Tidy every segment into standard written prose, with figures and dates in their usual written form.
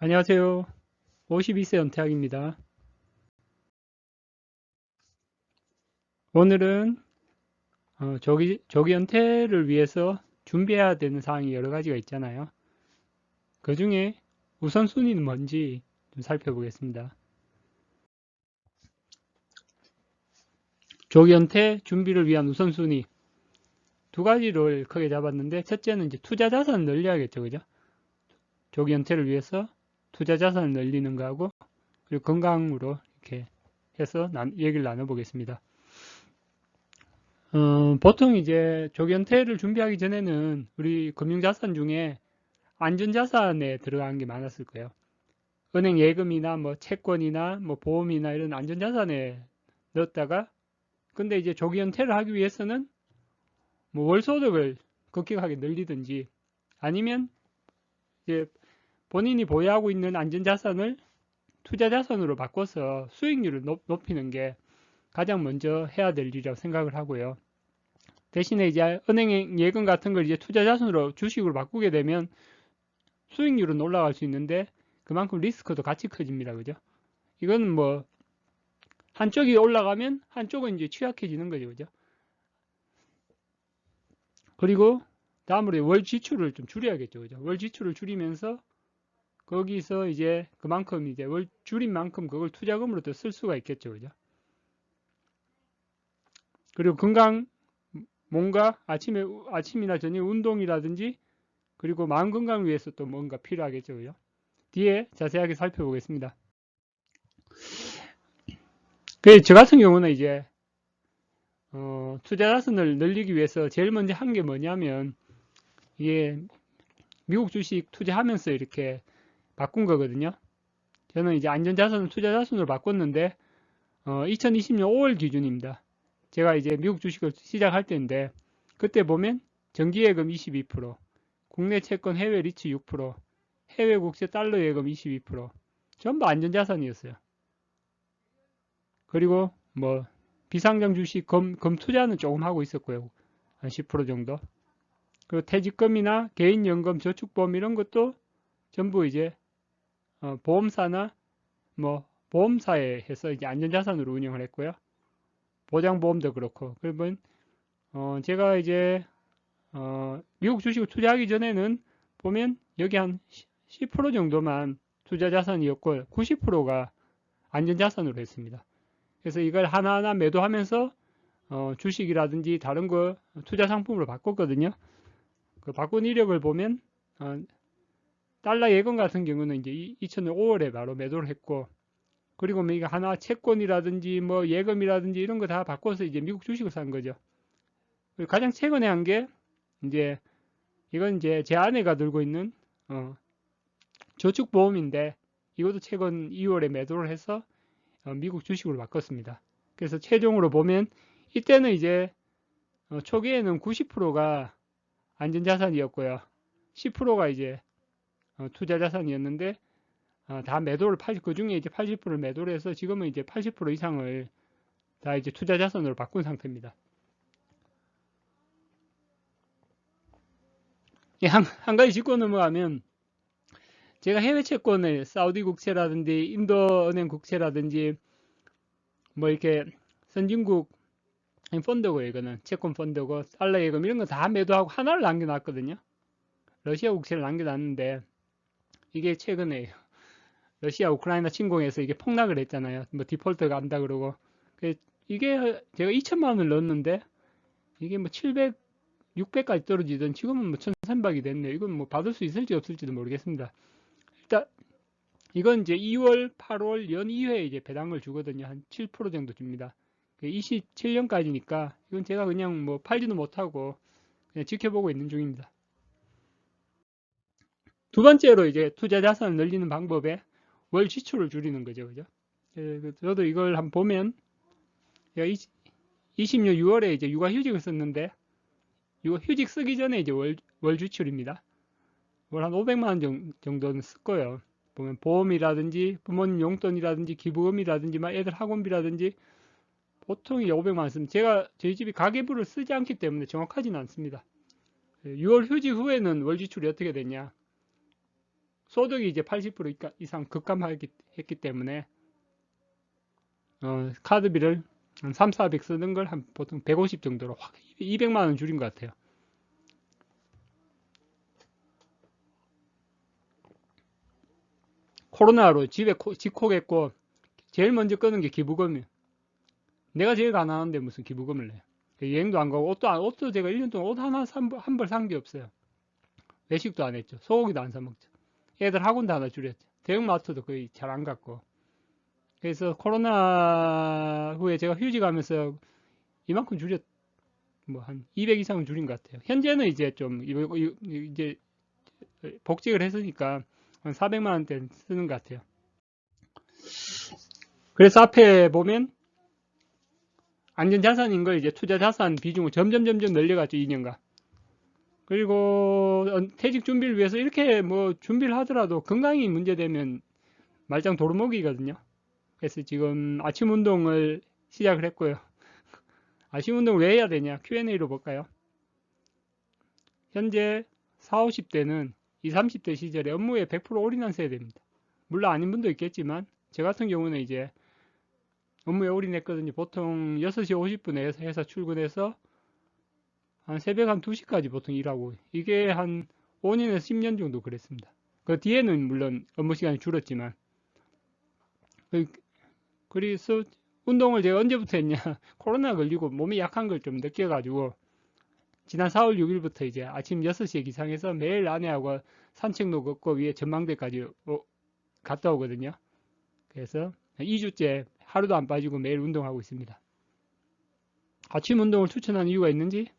안녕하세요. 52세 연태학입니다. 오늘은 조기 연태를 위해서 준비해야 되는 사항이 여러 가지가 있잖아요. 그 중에 우선순위는 뭔지 좀 살펴보겠습니다. 조기 연태 준비를 위한 우선순위 두 가지를 크게 잡았는데, 첫째는 이제 투자 자산을 늘려야겠죠, 그죠? 조기 연태를 위해서 투자 자산을 늘리는 거하고, 그리고 건강으로 이렇게 해서 얘기를 나눠보겠습니다. 보통 이제 조견태를 준비하기 전에는 우리 금융자산 중에 안전자산에 들어간 게 많았을 거예요. 은행 예금이나 뭐 채권이나 뭐 보험이나 이런 안전자산에 넣었다가, 근데 이제 조기연태를 하기 위해서는 뭐 월소득을 급격하게 늘리든지, 아니면 이제 본인이 보유하고 있는 안전자산을 투자자산으로 바꿔서 수익률을 높이는 게 가장 먼저 해야 될 일이라고 생각을 하고요. 대신에 이제 은행 예금 같은 걸 이제 투자 자산으로 주식으로 바꾸게 되면 수익률은 올라갈 수 있는데 그만큼 리스크도 같이 커집니다. 그죠? 이거는 뭐 한쪽이 올라가면 한쪽은 이제 취약해지는 거죠. 그죠? 그리고 다음으로 월 지출을 좀 줄여야겠죠. 그죠? 월 지출을 줄이면서 거기서 이제 그만큼 이제 월 줄인 만큼 그걸 투자금으로 또 쓸 수가 있겠죠. 그죠? 그리고 건강, 뭔가 아침이나 저녁 운동이라든지, 그리고 마음 건강을 위해서 또 뭔가 필요하겠죠. 그죠? 뒤에 자세하게 살펴보겠습니다. 저 같은 경우는 이제 투자 자산을 늘리기 위해서 제일 먼저 한 게 뭐냐면, 이게 미국 주식 투자하면서 이렇게 바꾼 거거든요. 저는 이제 안전자산을 투자 자산으로 바꿨는데 2020년 5월 기준입니다. 제가 이제 미국 주식을 시작할 때인데, 그때 보면 정기예금 22%, 국내 채권 해외 리츠 6%, 해외 국채 달러 예금 22%, 전부 안전자산이었어요. 그리고 뭐 비상장 주식 검 투자는 조금 하고 있었고요. 한 10% 정도. 그리고 퇴직금이나 개인연금, 저축보험 이런 것도 전부 이제 보험사나 뭐 보험사에 해서 이제 안전자산으로 운영을 했고요. 보장보험도 그렇고. 그러면 제가 이제 미국 주식을 투자하기 전에는 보면 여기 한 10% 정도만 투자 자산이었고 90%가 안전자산으로 했습니다. 그래서 이걸 하나하나 매도하면서 주식이라든지 다른 거 투자 상품으로 바꿨거든요. 그 바꾼 이력을 보면 달러 예금 같은 경우는 이제 2000년 5월에 바로 매도를 했고, 그리고 뭐 이거 하나 채권이라든지 뭐 예금이라든지 이런 거 다 바꿔서 이제 미국 주식을 산 거죠. 그리고 가장 최근에 한 게 이제 이건 이제 제 아내가 들고 있는 저축보험인데, 이것도 최근 2월에 매도를 해서 미국 주식으로 바꿨습니다. 그래서 최종으로 보면 이때는 이제 초기에는 90%가 안전자산이었고요. 10%가 이제 투자 자산이었는데 다 매도를 그 중에 이제 80%를 매도를 해서 지금은 이제 80% 이상을 다 이제 투자 자산으로 바꾼 상태입니다. 한 가지 짚고 넘어가면, 제가 해외 채권을 사우디 국채라든지 인도 은행 국채라든지 뭐 이렇게 선진국 펀드고, 이거는 채권 펀드고 달러 예금 이런 거 다 매도하고 하나를 남겨놨거든요. 러시아 국채를 남겨놨는데, 이게 최근에 러시아 우크라이나 침공해서 이게 폭락을 했잖아요. 뭐 디폴트가 간다 그러고. 이게 제가 2천만 원을 넣었는데 이게 뭐 700, 600까지 떨어지던 지금은 뭐 1,300이 됐네요. 이건 뭐 받을 수 있을지 없을지도 모르겠습니다. 일단 이건 이제 2월, 8월 연 2회 이제 배당을 주거든요. 한 7% 정도 줍니다. 27년까지니까 이건 제가 그냥 뭐 팔지도 못하고 그냥 지켜보고 있는 중입니다. 두 번째로 이제 투자 자산을 늘리는 방법에 월 지출을 줄이는 거죠. 그죠? 저도 이걸 한번 보면, 제가 20년 6월에 이제 육아휴직을 썼는데, 육아휴직 쓰기 전에 이제 월 지출입니다. 월 한 500만 원 정도는 쓸 거예요. 보면 보험이라든지 부모님 용돈이라든지 기부금이라든지 막 애들 학원비라든지 보통 이제 500만 원 쓰면, 제가 저희 집이 가계부를 쓰지 않기 때문에 정확하지는 않습니다. 6월 휴직 후에는 월 지출이 어떻게 되냐? 소득이 이제 80% 이상 급감했기 때문에 카드비를 한 3, 400 쓰는 걸 한 보통 150 정도로 확 200만 원 줄인 것 같아요. 코로나로 집에 집콕했고 제일 먼저 끄는 게 기부금이에요. 내가 제일 가난한데 무슨 기부금을 내. 여행도 안 가고 옷도 제가 1년 동안 옷 하나 한 벌 산 게 없어요. 외식도 안 했죠. 소고기도 안 사 먹죠. 애들 학원도 하나 줄였죠. 대형마트도 거의 잘 안 갔고. 그래서 코로나 후에 제가 휴직 하면서 이만큼 줄였, 뭐 한 200 이상은 줄인 것 같아요. 현재는 이제 좀 이제 복직을 했으니까 한 400만 원대 쓰는 것 같아요. 그래서 앞에 보면 안전자산인 걸 이제 투자자산 비중을 점점 늘려갔죠, 2년간. 그리고 퇴직 준비를 위해서 이렇게 뭐 준비를 하더라도 건강이 문제되면 말짱 도루묵이거든요. 그래서 지금 아침 운동을 시작을 했고요. 아침 운동을 왜 해야 되냐? Q&A로 볼까요? 현재 40, 50대는 20, 30대 시절에 업무에 100% 올인한 세대입니다. 물론 아닌 분도 있겠지만 저 같은 경우는 이제 업무에 올인했거든요. 보통 6시 50분에 회사 출근해서 한 새벽 한 2시까지 보통 일하고 이게 한 5년에서 10년 정도 그랬습니다. 그 뒤에는 물론 업무 시간이 줄었지만 그래서 운동을 제가 언제부터 했냐 코로나 걸리고 몸이 약한 걸 좀 느껴가지고 지난 4월 6일부터 이제 아침 6시에 기상해서 매일 아내하고 산책로 걷고 위에 전망대까지 갔다 오거든요. 그래서 2주째 하루도 안 빠지고 매일 운동하고 있습니다. 아침 운동을 추천하는 이유가 있는지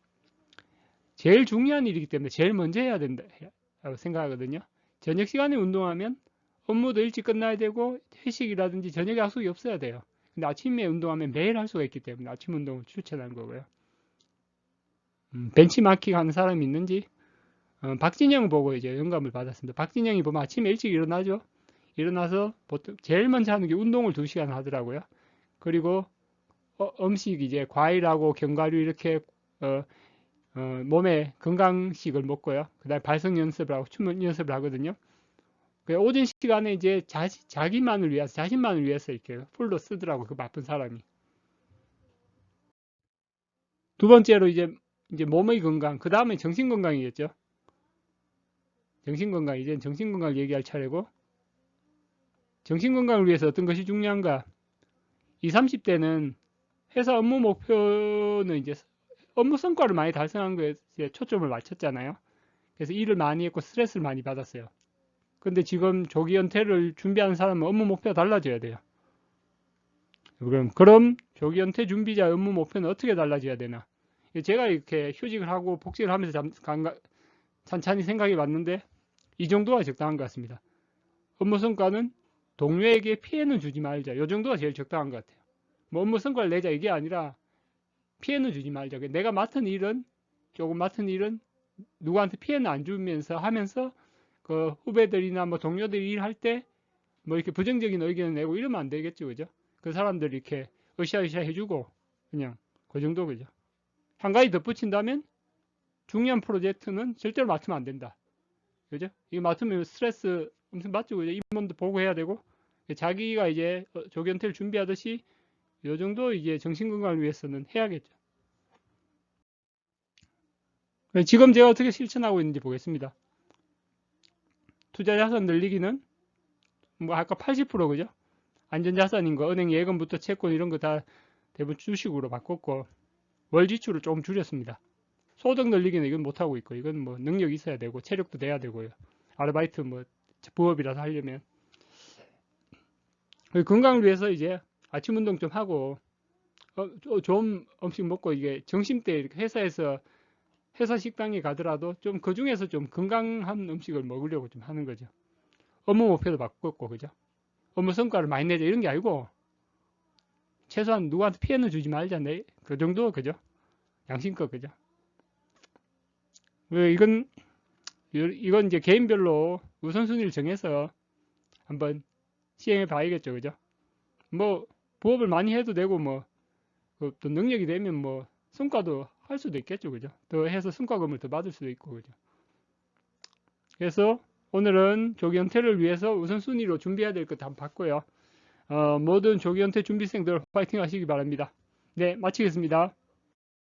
제일 중요한 일이기 때문에 제일 먼저 해야 된다고 생각하거든요. 저녁 시간에 운동하면 업무도 일찍 끝나야 되고 회식이라든지 저녁에 약속이 없어야 돼요. 근데 아침에 운동하면 매일 할 수가 있기 때문에 아침 운동을 추천하는 거고요. 벤치마킹 하는 사람이 있는지 박진영 보고 이제 영감을 받았습니다. 박진영이 보면 아침에 일찍 일어나죠. 일어나서 보통 제일 먼저 하는 게 운동을 2시간 하더라고요. 그리고 음식 이제 과일하고 견과류 이렇게 몸에 건강식을 먹고요. 그 다음에 발성 연습을 하고 춤 연습을 하거든요. 오전 시간에 이제 자기만을 위해서, 자신만을 위해서 이렇게 풀로 쓰더라고, 그 바쁜 사람이. 두 번째로 이제 몸의 건강, 그 다음에 정신 건강이겠죠. 정신 건강, 이제 정신 건강 얘기할 차례고, 정신 건강을 위해서 어떤 것이 중요한가? 20, 30대는 회사 업무 목표는 이제 업무 성과를 많이 달성한 거에 초점을 맞췄잖아요. 그래서 일을 많이 했고 스트레스를 많이 받았어요. 근데 지금 조기 은퇴를 준비하는 사람은 업무 목표가 달라져야 돼요. 그럼 조기 은퇴 준비자 업무 목표는 어떻게 달라져야 되나? 제가 이렇게 휴직을 하고 복직을 하면서 찬찬히 생각해 봤는데 이 정도가 적당한 것 같습니다. 업무 성과는 동료에게 피해는 주지 말자. 이 정도가 제일 적당한 것 같아요. 뭐 업무 성과를 내자 이게 아니라 피해는 주지 말자. 내가 조금 맡은 일은 누구한테 피해는 안 주면서 하면서 그 후배들이나 뭐 동료들이 일할 때 뭐 이렇게 부정적인 의견을 내고 이러면 안 되겠죠, 그죠? 그 사람들 이렇게 으쌰으쌰 해주고 그냥 그 정도 그죠? 한 가지 덧붙인다면 중요한 프로젝트는 절대로 맡으면 안 된다, 그죠? 이거 맡으면 스트레스 엄청 받죠, 그죠? 임원도 보고 해야 되고 자기가 이제 조견태를 준비하듯이 이 정도 이제 정신건강을 위해서는 해야겠죠. 지금 제가 어떻게 실천하고 있는지 보겠습니다. 투자 자산 늘리기는 뭐 아까 80% 그죠? 안전자산인 거 은행 예금부터 채권 이런 거 다 대부분 주식으로 바꿨고 월 지출을 조금 줄였습니다. 소득 늘리기는 이건 못하고 있고 이건 뭐 능력이 있어야 되고 체력도 돼야 되고요. 아르바이트 뭐 부업이라서 하려면 건강을 위해서 이제 아침 운동 좀 하고 좋은 음식 먹고 이게 점심때 이렇게 회사 식당에 가더라도 좀 그 중에서 좀 건강한 음식을 먹으려고 좀 하는 거죠. 업무 목표도 바꿨고 그죠? 업무 성과를 많이 내자 이런 게 아니고 최소한 누구한테 피해는 주지 말자 그 정도 그죠? 양심껏 그죠? 이건 이제 개인별로 우선순위를 정해서 한번 시행해 봐야겠죠, 그죠? 뭐 부업을 많이 해도 되고 또 능력이 되면 뭐 성과도 할 수도 있겠죠, 그죠? 더 해서 성과금을 더 받을 수도 있고 그죠? 그래서 오늘은 조기 은퇴를 위해서 우선순위로 준비해야 될 것 한번 봤고요. 모든 조기 은퇴 준비생들 파이팅 하시기 바랍니다. 네, 마치겠습니다.